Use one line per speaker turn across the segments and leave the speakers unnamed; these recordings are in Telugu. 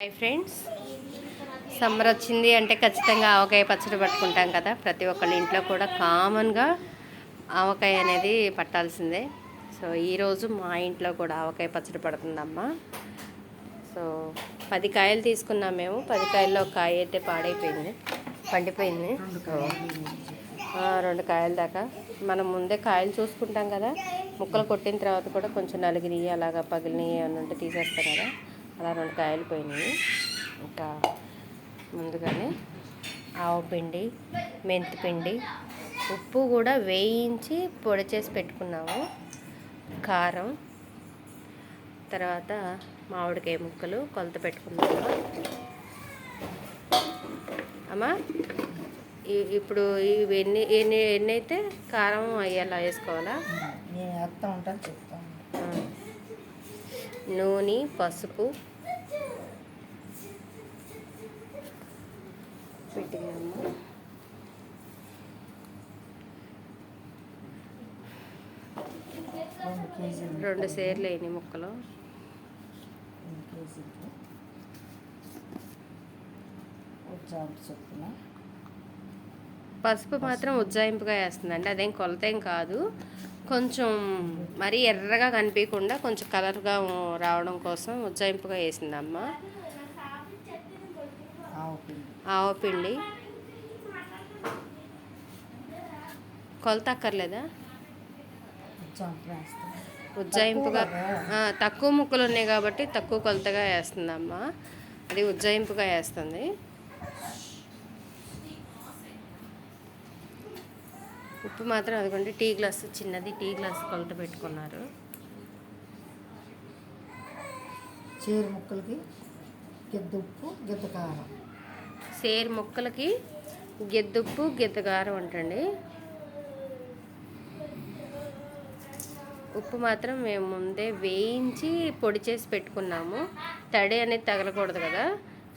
హాయ్ ఫ్రెండ్స్, సమ్మర్ వచ్చింది అంటే ఖచ్చితంగా ఆవకాయ పచ్చడి పట్టుకుంటాం కదా. ప్రతి ఒక్కళ్ళ ఇంట్లో కూడా కామన్గా ఆవకాయ అనేది పట్టాల్సిందే. సో ఈరోజు మా ఇంట్లో కూడా ఆవకాయ పచ్చడి పడుతుందమ్మా. సో 10 కాయలు తీసుకున్నాం మేము. 10 కాయల్లో ఒక కాయ అయితే పండిపోయింది. 2 కాయల దాకా మనం ముందే కాయలు చూసుకుంటాం కదా. ముక్కలు కొట్టిన తర్వాత కూడా కొంచెం నలిగినవి అలాగా పగిలినవి ఏమన్నా ఉంటే తీసేస్తాం కదా. అలా 2 కాయలు పోయినాయి. ఇంకా ముందుగానే ఆవపిండి, మెంతిపిండి, ఉప్పు కూడా వేయించి పొడి చేసి పెట్టుకున్నాము. కారం, తర్వాత మామిడికాయ ముక్కలు కొలత పెట్టుకున్నాము. అమ్మా ఇప్పుడు ఇవి ఎన్ని అయితే కారం అయ్యేలా వేసుకోవాలా? నూనె, పసుపు పెట్టినమ్మా. 2 సేర్లు అయినాయి ముక్కలు. పసుపు మాత్రం ఉజ్జాయింపుగా వేస్తుందండి. అదేం కొలతేం కాదు. కొంచెం మరీ ఎర్రగా కనిపించకుండా కొంచెం కలర్గా రావడం కోసం ఉజ్జాయింపుగా వేసిందమ్మా. ఆవపిండి కొలత అక్కర్లేదా? ఉజ్జాయింపుగా తక్కువ ముక్కలు ఉన్నాయి కాబట్టి తక్కువ కొలతగా వేస్తుందమ్మా. అది ఉజ్జాయింపుగా వేస్తుంది. ఉప్పు మాత్రం అదిగోండి, టీ గ్లాస్, చిన్నది టీ గ్లాస్ కొలత పెట్టుకున్నారు.
సేరు ముక్కలకి గెద్దుప్పు గెద్దకారం.
సేరు ముక్కలకి గెద్దుప్పు గెద్దకారం అంటండి. ఉప్పు మాత్రం మేము ముందే వేయించి పొడి చేసి పెట్టుకున్నాము. తడి అనేది తగలకూడదు కదా.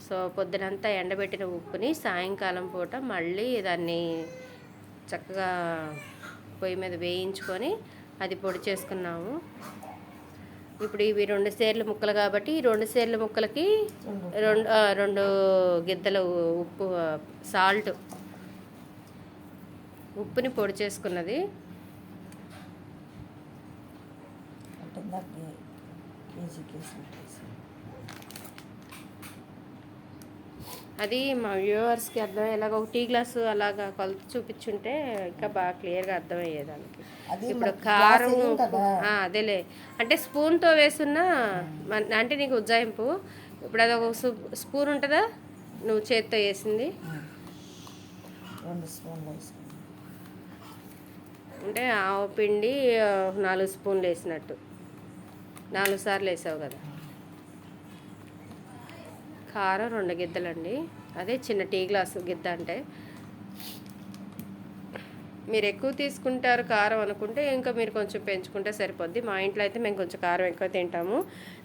సో పొద్దునంతా ఎండబెట్టిన ఉప్పుని సాయంకాలం పూట మళ్ళీ దాన్ని చక్కగా పొయ్యి మీద వేయించుకొని అది పొడి చేసుకున్నాము. ఇప్పుడు ఇవి 2 సేర్ల ముక్కలు కాబట్టి 2 సేర్ల ముక్కలకి 2 గిద్దలు ఉప్పు, సాల్ట్, ఉప్పుని పొడి చేసుకున్నది. అది మా వ్యూవర్స్కి అర్థమయ్యేలాగా ఒక టీ గ్లాసు అలాగా కొలత చూపించుంటే ఇంకా బాగా క్లియర్గా అర్థమయ్యేదానికి. ఇప్పుడు కారం, అదేలే అంటే స్పూన్తో వేసున్నా అంటే నీకు ఉజ్జాయింపు. ఇప్పుడు అది ఒక స్పూన్ ఉంటుందా నువ్వు చేతితో వేసింది?
2 స్పూన్లు
అంటే ఆవపిండి 4 స్పూన్లు వేసినట్టు. 4 సార్లు వేసావు కదా. కారం 2 గిద్దలండి. అదే చిన్న టీ గ్లాసు గిద్ద. అంటే మీరు ఎక్కువ తీసుకుంటారు కారం అనుకుంటే ఇంకా మీరు కొంచెం పెంచుకుంటే సరిపోద్ది. మా ఇంట్లో అయితే మేము కొంచెం కారం ఎక్కువ తింటాము.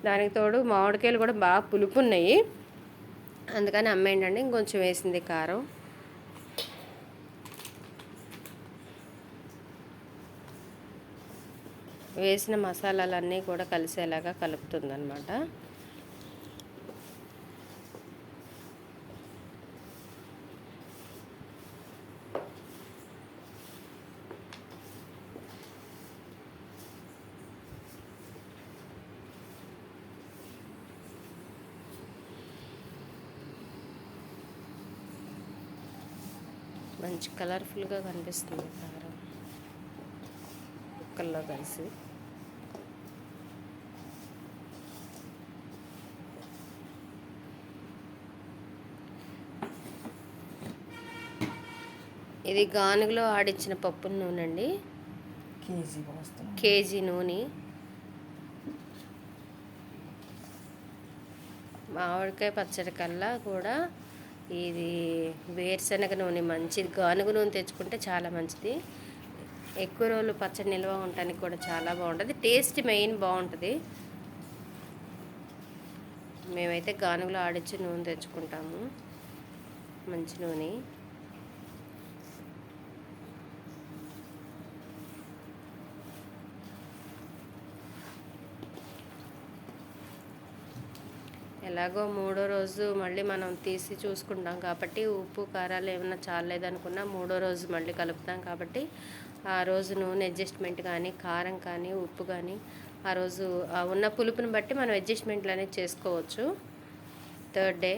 దానికి తోడు మామిడికాయలు కూడా బాగా పులుపు ఉన్నాయి, అందుకని అమ్మేంటండి ఇంకొంచెం వేసింది కారం. వేసిన మసాలాలన్నీ కూడా కలిసేలాగా కలుపుతుందన్నమాట. మంచి కలర్ఫుల్గా కనిపిస్తుంది కారం ముక్కల్లో కలిసి. ఇది గానుగలో ఆడించిన పప్పుల నూనె అండి. కేజీ నూనె. మామిడికాయ పచ్చడి కల్లా కూడా ఇది వేరుశనగ నూనె మంచిది. గానుగ నూనె తెచ్చుకుంటే చాలా మంచిది. ఎక్కువ రోజులు పచ్చడి నిల్వ ఉండటానికి కూడా చాలా బాగుంటుంది. టేస్ట్ మెయిన్ బాగుంటుంది. మేమైతే గానుగలో ఆడించి నూనె తెచ్చుకుంటాము, మంచి నూనె. ఎలాగో మూడో రోజు మళ్ళీ మనం తీసి చూసుకుంటాం కాబట్టి ఉప్పు కారాలు ఏమన్నా చాలేదనుకున్నా మూడో రోజు మళ్ళీ కలుపుతాం కాబట్టి ఆ రోజు నూనె అడ్జస్ట్మెంట్ కానీ కారం కానీ ఉప్పు కానీ ఆ రోజు ఉన్న పులుపుని బట్టి మనం అడ్జస్ట్మెంట్లు అనేది చేసుకోవచ్చు. థర్డ్ డే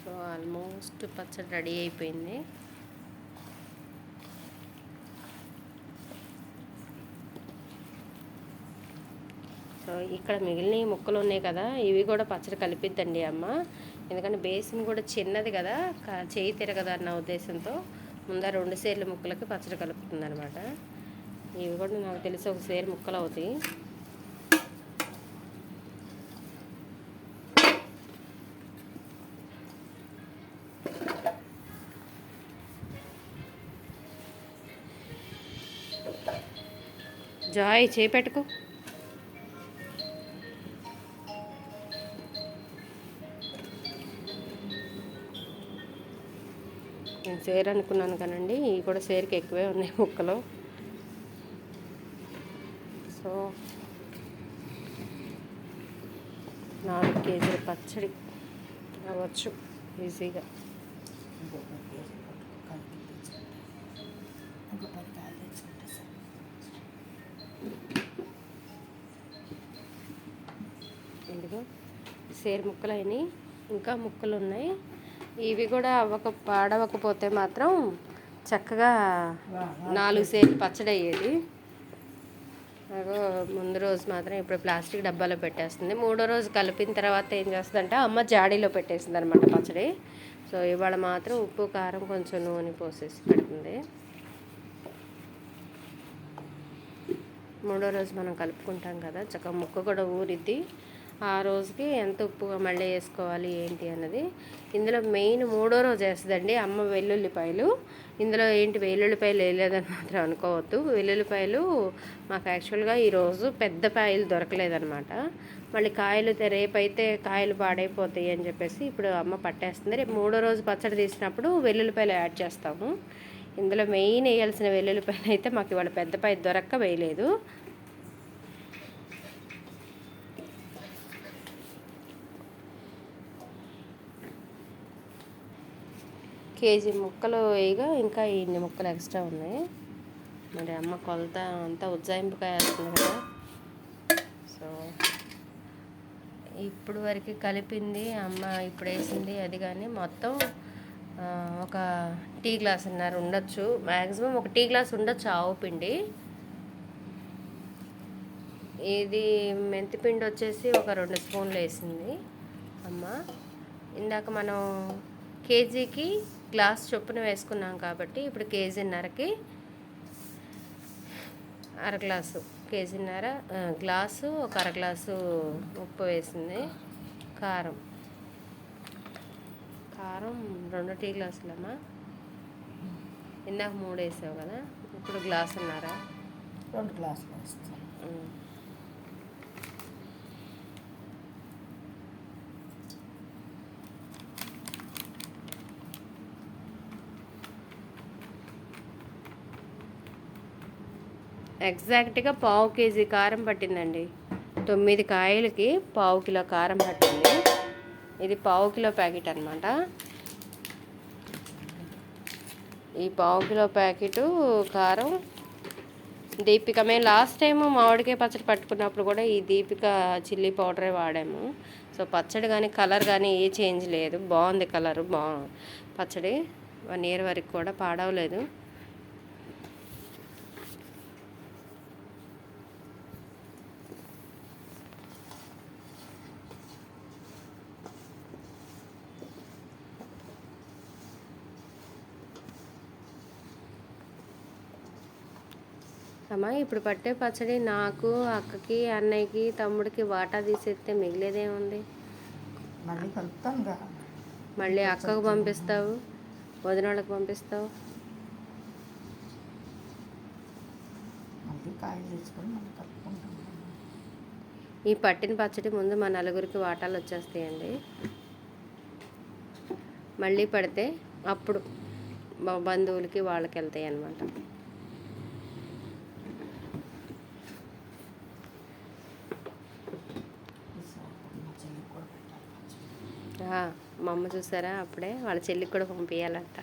సో ఆల్మోస్ట్ పచ్చడి రెడీ అయిపోయింది. సో ఇక్కడ మిగిలిన ముక్కలు ఉన్నాయి కదా, ఇవి కూడా పచ్చడి కలిపిద్దండి అమ్మ. ఎందుకంటే బేసిన్ కూడా చిన్నది కదా, చేయి తిరగదు అన్న ఉద్దేశంతో ముందర 2 సేర్ల ముక్కలకి పచ్చడి కలుపుతుంది అనమాట. ఇవి కూడా నాకు తెలిసి 1 సేరు ముక్కలు అవుతాయి. జాయ్ చేపెట్టుకో. నేను సేర్ అనుకున్నాను కానండి, ఇవి కూడా సేరుకి ఎక్కువే ఉన్నాయి ముక్కలు. సో 4 కేజీల పచ్చడి అవ్వచ్చు ఈజీగా. ఇదిగో సేరు ముక్కలు అయినాయి, ఇంకా ముక్కలు ఉన్నాయి. ఇవి కూడా పాడవకపోతే మాత్రం చక్కగా 4 సేర్లు పచ్చడి అయ్యేది. ముందు రోజు మాత్రం ఇప్పుడు ప్లాస్టిక్ డబ్బాలో పెట్టేస్తుంది. మూడో రోజు కలిపిన తర్వాత ఏం చేస్తుందంటే అమ్మ జాడీలో పెట్టేసింది అనమాట పచ్చడి. సో ఇవాళ మాత్రం ఉప్పు కారం కొంచెం నూనె పోసేసి పెడుతుంది. మూడో రోజు మనం కలుపుకుంటాం కదా, చక్కగా ముక్క కూడా ఊరిద్ది. ఆ రోజుకి ఎంత ఉప్పుగా మళ్ళీ వేసుకోవాలి ఏంటి అన్నది ఇందులో మెయిన్. మూడో రోజు వేస్తుందండి అమ్మ వెల్లుల్లిపాయలు. ఇందులో ఏంటి వెల్లుల్లిపాయలు వేయలేదని మాత్రం అనుకోవద్దు. వెల్లుల్లిపాయలు మాకు యాక్చువల్గా ఈరోజు పెద్ద పాయలు దొరకలేదనమాట. మళ్ళీ కాయలు రేపైతే కాయలు పాడైపోతాయి అని చెప్పేసి ఇప్పుడు అమ్మ పట్టేస్తుంది. రేపు మూడో రోజు పచ్చడి తీసినప్పుడు వెల్లుల్లిపాయలు యాడ్ చేస్తాము. ఇందులో మెయిన్ వేయాల్సిన వెల్లుల్లిపాయలు అయితే మాకు ఇవాళ పెద్ద పాయ దొరక్క వేయలేదు. కేజీ ముక్కలు వేయగా ఇంకా ఇన్ని ముక్కలు ఎక్స్ట్రా ఉన్నాయి. మరి అమ్మ కొలత అంతా ఉజ్జాయింపుగా వేస్తుంది కదా. సో ఇప్పుడు వరకు కలిపింది అమ్మ ఇప్పుడు వేసింది అది, కానీ మొత్తం ఒక టీ గ్లాసున్నర ఉండొచ్చు, మ్యాక్సిమం 1 టీ గ్లాస్ ఉండొచ్చు ఆవు పిండి. ఇది మెంతిపిండి వచ్చేసి ఒక 2 స్పూన్లు వేసింది అమ్మ. ఇందాక మనం కేజీకి గ్లాస్ చొప్పున వేసుకున్నాం కాబట్టి ఇప్పుడు కేజీన్నరకి అరగ్లాసు, కేజీన్నర గ్లాసు ఒక అరగ్లాసు ఉప్పు వేసింది. కారం 2 టీ గ్లాసులమ్మా. ఇందాక 3 వేసావు కదా, ఇప్పుడు గ్లాసున్నర.
2 గ్లాసులు వేస్తాను.
ఎగ్జాక్ట్గా 1/2 కేజీ కారం పట్టిందండి. 9 కాయలకి 1/2 కిలో కారం పట్టింది. ఇది 1/2 కిలో ప్యాకెట్ అనమాట. ఈ 1/2 కిలో ప్యాకెటు కారం దీపిక, మేము లాస్ట్ టైము మామిడికాయ పచ్చడి పట్టుకున్నప్పుడు కూడా ఈ దీపిక చిల్లీ పౌడరే వాడాము. సో పచ్చడి కానీ కలర్ కానీ ఏ చేంజ్ లేదు, బాగుంది కలరు. పచ్చడి 1 ఇయర్ వరకు కూడా పాడవలేదు. అమ్మా ఇప్పుడు పట్టే పచ్చడి నాకు, అక్కకి, అన్నయ్యకి, తమ్ముడికి వాటా తీసేస్తే మిగిలేదేముంది?
మళ్ళీ కలుపుతాంగా.
మళ్ళీ అక్కకు పంపిస్తావు, వదినోళ్ళకి పంపిస్తావు.
మళ్ళీ కాయలు తెచ్చుకొని మళ్ళీ కలుపుకుంటాం.
ఈ పట్టిన పచ్చడి ముందు మా నలుగురికి వాటాలు వచ్చేస్తాయండి. మళ్ళీ పడితే అప్పుడు బంధువులకి వాళ్ళకి వెళ్తాయి అన్నమాట. మా అమ్మ చూసారా అప్పుడే వాళ్ళ చెల్లికి కూడా పంపించాలంట.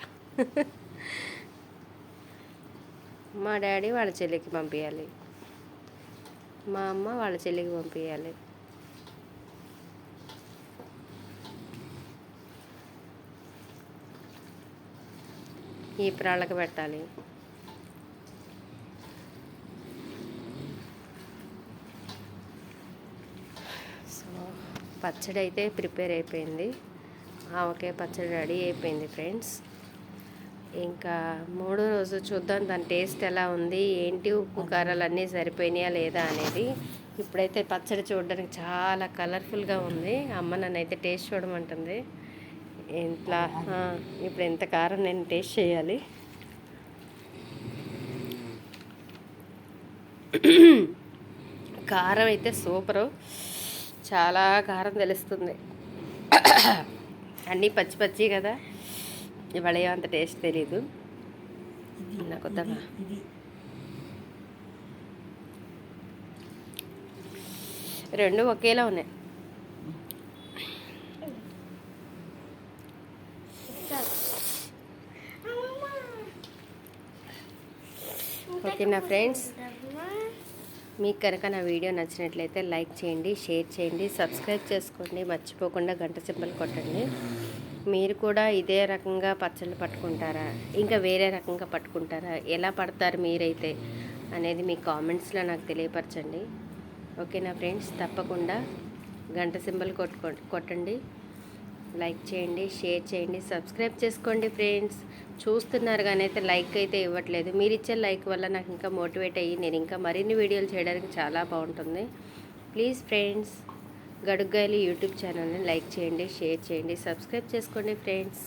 మా డాడీ వాళ్ళ చెల్లికి పంపించాలి, మా అమ్మ వాళ్ళ చెల్లికి పంపించాలి. ఈ ప్రాళ్ళకి పెట్టాలి. సో పచ్చడి అయితే ప్రిపేర్ అయిపోయింది, ఆవకాయ పచ్చడి రెడీ అయిపోయింది ఫ్రెండ్స్. ఇంకా మూడో రోజు చూద్దాం దాని టేస్ట్ ఎలా ఉంది, ఏంటి ఉప్పు కారాలు అన్నీ సరిపోయినాయా లేదా అనేది. ఇప్పుడైతే పచ్చడి చూడడానికి చాలా కలర్ఫుల్గా ఉంది. అమ్మ నన్ను అయితే టేస్ట్ చూడమంటుంది. ఇంట్లో ఇప్పుడు ఎంత కారం నేను టేస్ట్ చేయాలి. కారం అయితే సూపరు, చాలా కారం తెలుస్తుంది. అన్నీ పచ్చి పచ్చి కదా, ఇవాళ ఏమంత టేస్ట్ తెలీదు నాకు. రెండు ఒకేలా ఉన్నాయి. ఓకేనా ఫ్రెండ్స్, మీకు కనుక నా వీడియో నచ్చినట్లయితే లైక్ చేయండి, షేర్ చేయండి, సబ్స్క్రైబ్ చేసుకోండి, మర్చిపోకుండా గంట సింబల్ కొట్టండి. మీరు కూడా ఇదే రకంగా పచ్చళ్ళు పట్టుకుంటారా, ఇంకా వేరే రకంగా పట్టుకుంటారా, ఎలా పడతారు మీరైతే అనేది మీ కామెంట్స్లో నాకు తెలియపరచండి. ఓకేనా ఫ్రెండ్స్, తప్పకుండా గంట సింబల్ కొట్టండి, లైక్ చేయండి, షేర్ చేయండి, సబ్స్క్రైబ్ చేసుకోండి ఫ్రెండ్స్. చూస్తున్నారు కానీ అయితే లైక్ అయితే ఇవ్వట్లేదు. మీరు ఇచ్చే లైక్ వల్ల నాకు ఇంకా మోటివేట్ అయ్యి నేను ఇంకా మరిన్ని వీడియోలు చేయడానికి చాలా బాగుంటుంది. ప్లీజ్ ఫ్రెండ్స్, గడుగ్గాయలు యూట్యూబ్ ఛానల్ని లైక్ చేయండి, షేర్ చేయండి, సబ్స్క్రైబ్ చేసుకోండి ఫ్రెండ్స్.